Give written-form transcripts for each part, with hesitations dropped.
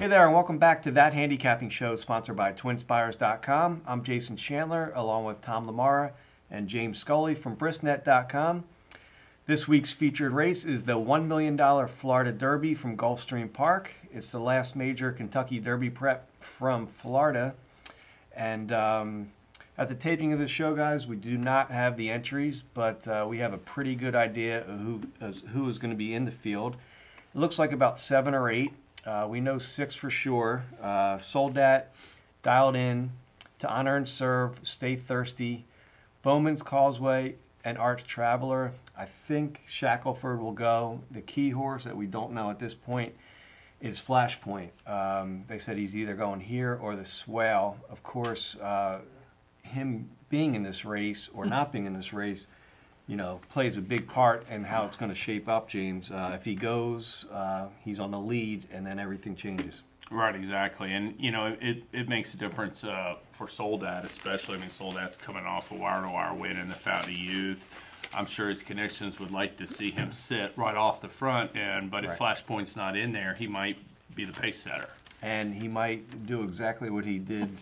Hey there, and welcome back to That Handicapping Show, sponsored by TwinSpires.com. I'm Jason Chandler, along with Tom Lamara and James Scully from Brisnet.com. This week's featured race is the $1 million Florida Derby from Gulfstream Park. It's the last major Kentucky Derby prep from Florida. And at the taping of this show, guys, we do not have the entries, but we have a pretty good idea of who is going to be in the field. It looks like about 7 or 8. We know 6 for sure. Soldat, Dialed In, To Honor and Serve, Stay Thirsty, Bowman's Causeway, and Arch Traveler. I think Shackelford will go. The key horse that we don't know at this point is Flashpoint. They said he's either going here or the Swale. Of course, him being in this race or not being in this race, you know, plays a big part in how it's going to shape up, James. If he goes, he's on the lead, and then everything changes. Right, exactly. And, you know, it makes a difference for Soldat, especially. I mean, Soldat's coming off a wire-to-wire win in the Fountain of Youth. I'm sure his connections would like to see him sit right off the front end, but if Flashpoint's not in there, he might be the pace setter. And he might do exactly what he did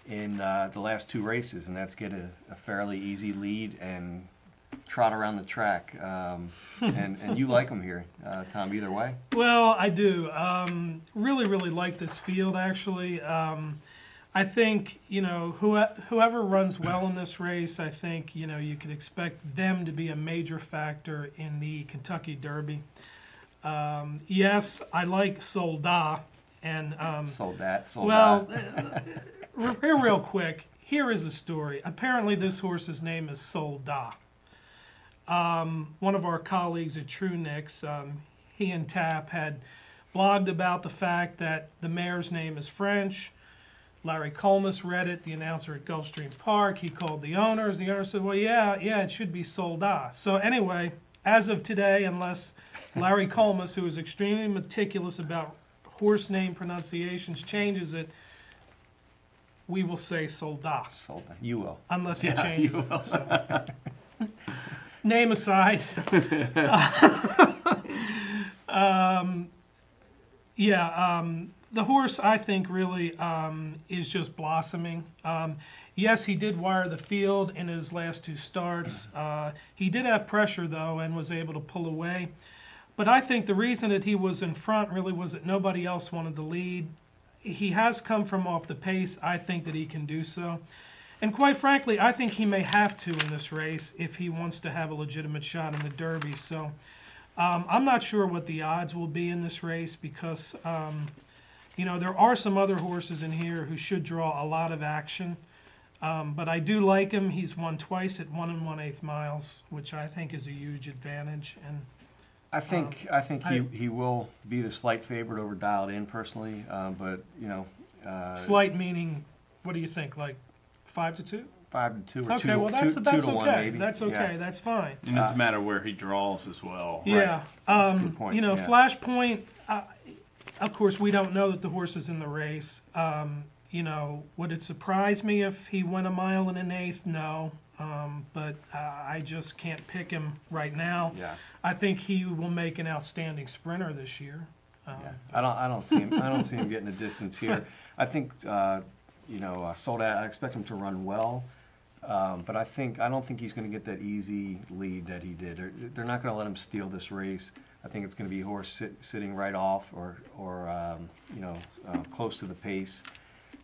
in the last 2 races, and that's get a fairly easy lead and trot around the track. And you like him here, Tom, either way? Well, I do. Really like this field, actually. I think, you know, whoever runs well in this race, I think, you know, you could expect them to be a major factor in the Kentucky Derby. Yes, I like Soldat. And, Soldat. Well, real quick, here is a story. Apparently this horse's name is Soldat. One of our colleagues at True Nicks, he and Tap had blogged about the fact that the mare's name is French. Larry Colmus read it, the announcer at Gulfstream Park. He called the owners. The owner said, well, yeah, it should be Soldat. So anyway, as of today, unless Larry Colmus, who is extremely meticulous about horse name pronunciations, changes it, we will say Soldat. Soldat. You will. Unless he changes it. So. Name aside. The horse, I think, really is just blossoming. Yes, he did wire the field in his last 2 starts. He did have pressure, though, and was able to pull away. But I think the reason that he was in front really was that nobody else wanted to lead. He has come from off the pace. I think that he can do so. And quite frankly, I think he may have to in this race if he wants to have a legitimate shot in the Derby. So I'm not sure what the odds will be in this race because, you know, there are some other horses in here who should draw a lot of action. But I do like him. He's won twice at 1 1/8 miles, which I think is a huge advantage. And I think he will be the slight favorite over Dialed In personally. But you know, slight meaning, what do you think? Like 5-2? 5-2 or okay, 2, well, that's 2 okay. to 1 maybe. That's okay. Yeah. That's fine. And it's a matter where he draws as well. Yeah. Right. That's a good point. You know, yeah. Flashpoint. Of course, we don't know that the horse is in the race. You know, would it surprise me if he went 1 1/8? No. But I just can't pick him right now. Yeah. I think he will make an outstanding sprinter this year. Yeah. I don't see him. I don't see him getting a distance here. I think you know, Soldat. I expect him to run well, but I don't think he's going to get that easy lead that he did. They're not going to let him steal this race. I think it's going to be a horse sitting right off or you know, close to the pace.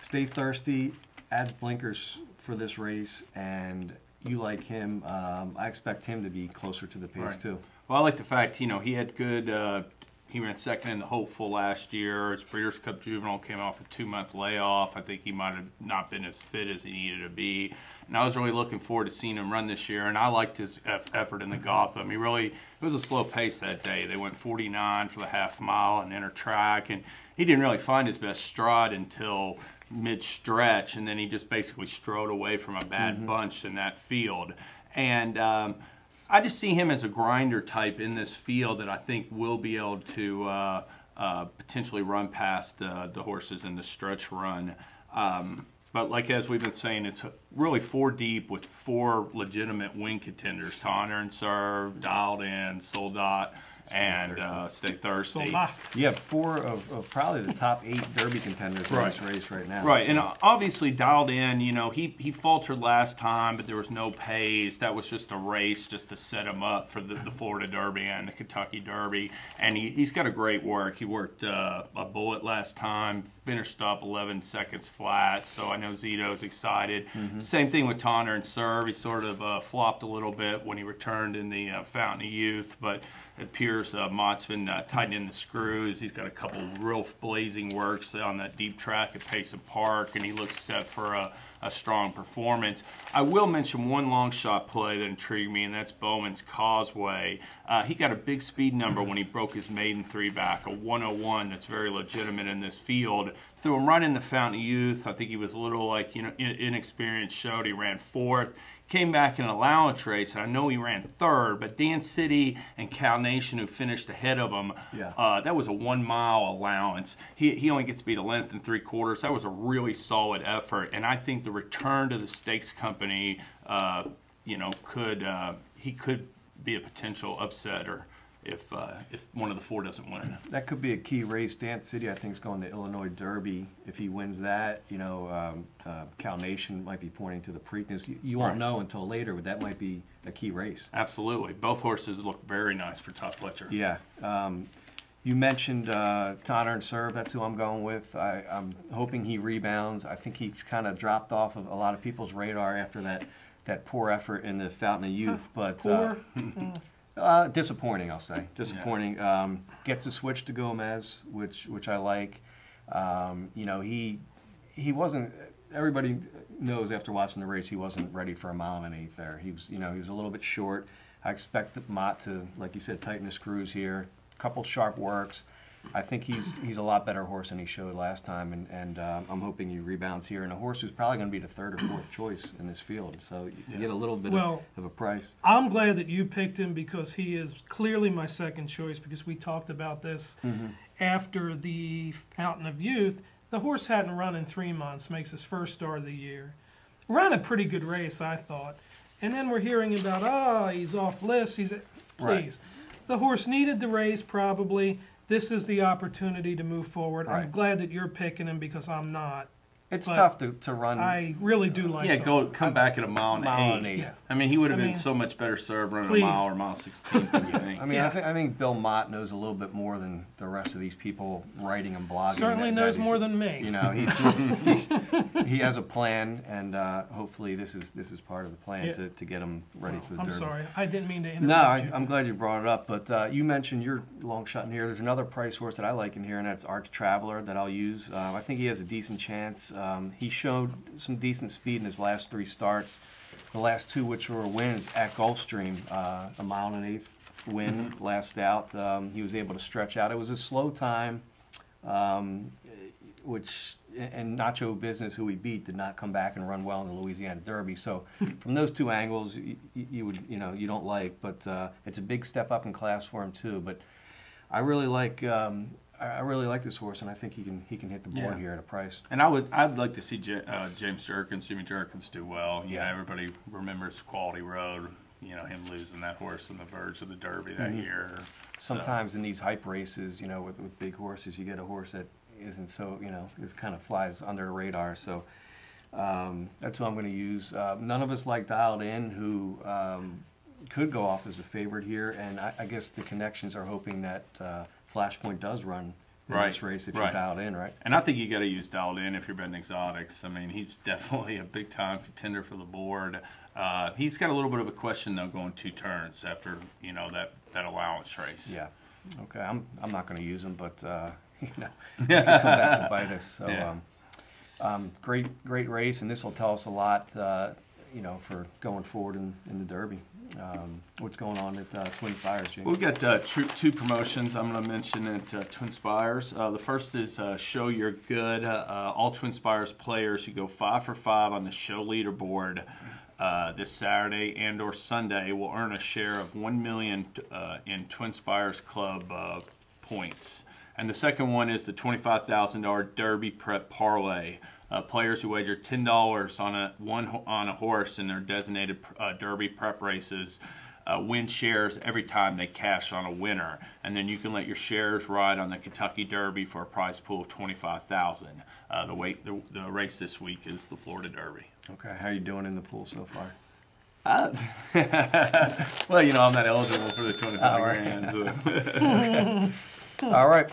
Stay Thirsty adds blinkers for this race, and you like him. I expect him to be closer to the pace too. Well, I like the fact, you know, he had good. He ran second in the Hopeful last year. His Breeders' Cup Juvenile came off a 2-month layoff. I think he might have not been as fit as he needed to be. And I was really looking forward to seeing him run this year. And I liked his effort in the Gotham. It was a slow pace that day. They went 49 for the half mile and inner track. And he didn't really find his best stride until mid-stretch. And then he just basically strode away from a bad bunch in that field. And I just see him as a grinder type in this field that I think will be able to potentially run past the horses in the stretch run. But like as we've been saying, it's really 4 deep with 4 legitimate win contenders: To Honor and Serve, Dialed In, Soldat, and stay thirsty. You have 4 of probably the top 8 Derby contenders in this race right now. Right, so. and obviously Dialed In, you know, he faltered last time, but there was no pace. That was just a race just to set him up for the Florida Derby and the Kentucky Derby. And he's got a great work. He worked a bullet last time, finished up 11 seconds flat, so I know Zito's excited. Same thing with Tonner and Serve. He sort of flopped a little bit when he returned in the Fountain of Youth, but it appears Mott's been tightening the screws. He's got a couple real blazing works on that deep track at Payson Park, and he looks set for a strong performance. I will mention one long shot play that intrigued me, and that's Bowman's Causeway. He got a big speed number when he broke his maiden 3-back, a 101 that's very legitimate in this field. Threw him right in the Fountain of Youth. I think he was a little inexperienced, showed he ran 4th. Came back in an allowance race, and I know he ran 3rd, but Dan City and Cal Nation, who finished ahead of him, that was a 1-mile allowance. He only gets beat a length and 3/4. That was a really solid effort, and I think the return to the stakes company, he could be a potential upsetter if one of the 4 doesn't win. That could be a key race. Dan City, I think, is going to Illinois Derby. If he wins that, Cal Nation might be pointing to the Preakness. You won't know until later, but that might be a key race. Absolutely. Both horses look very nice for Todd Pletcher. Yeah. You mentioned Tonner and Serve. That's who I'm going with. I'm hoping he rebounds. I think he's kind of dropped off of a lot of people's radar after that poor effort in the Fountain of Youth. But disappointing, I'll say. Disappointing. Yeah. Gets a switch to Gomez, which I like. He wasn't. Everybody knows after watching the race he wasn't ready for a 1 1/8 there. He was a little bit short. I expect Mott to, like you said, tighten the screws here. Couple sharp works. I think he's a lot better horse than he showed last time, and I'm hoping he rebounds here. And a horse who's probably going to be the 3rd or 4th choice in this field, so you get a little bit of a price. I'm glad that you picked him because he is clearly my 2nd choice, because we talked about this after the Fountain of Youth. The horse hadn't run in 3 months, makes his first start of the year. Ran a pretty good race, I thought. And then we're hearing about, he's off list. Please. Right. The horse needed the race, probably. This is the opportunity to move forward. Right. I'm glad that you're picking him because I'm not. It's tough to run. I really do like him. Come back at a 1 1/8. Yeah. I mean, he would have been so much better served running a mile or 1/16 than you think. I think Bill Mott knows a little bit more than the rest of these people writing and blogging. Certainly knows more than me. He has a plan, and hopefully this is part of the plan to get him ready for the Derby. I'm sorry, I didn't mean to interrupt you. I'm glad you brought it up. But you mentioned your long shot in here. There's another price horse that I like in here, and that's Arch Traveler that I'll use. I think he has a decent chance. He showed some decent speed in his last 3 starts. The last 2, which were wins at Gulfstream, a 1 1/8 win last out. He was able to stretch out. It was a slow time, and Nacho Business, who he beat, did not come back and run well in the Louisiana Derby. So from those 2 angles, you don't like, but it's a big step up in class for him too. But I really like this horse, and I think he can hit the board here at a price. And I'd like to see Jimmy Jerkins do well. Everybody remembers Quality Road. Him losing that horse on the verge of the Derby that year. Sometimes in these hype races, with big horses, you get a horse that isn't so, it kind of flies under the radar. So that's who I'm going to use. None of us like Dialed In, who could go off as a favorite here, and I guess the connections are hoping that Flashpoint does run in this race if you're Dialed In, right? And I think you got to use Dialed In if you're betting exotics. I mean, he's definitely a big-time contender for the board. He's got a little bit of a question though, going 2 turns after that allowance race. Yeah. Okay. I'm not going to use him, but he can come back and bite us. So great race, and this will tell us a lot. For going forward in the Derby. What's going on at Twin Spires, James? We've got 2 promotions I'm going to mention at Twin Spires. The first is Show You're Good. All Twin Spires players, you go 5 for 5 on the show leaderboard this Saturday and or Sunday will earn a share of $1 million in Twin Spires Club points. And the second one is the $25,000 Derby Prep Parlay. Players who wager $10 on a horse in their designated Derby prep races win shares every time they cash on a winner, and then you can let your shares ride on the Kentucky Derby for a prize pool of $25,000. The race this week is the Florida Derby. Okay, how are you doing in the pool so far? Well, you know, I'm not eligible for the 25 grand. So. All right.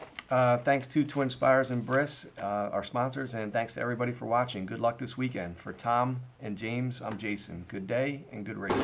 Thanks to Twin Spires and Briss, our sponsors, and thanks to everybody for watching. Good luck this weekend. For Tom and James, I'm Jason. Good day and good racing.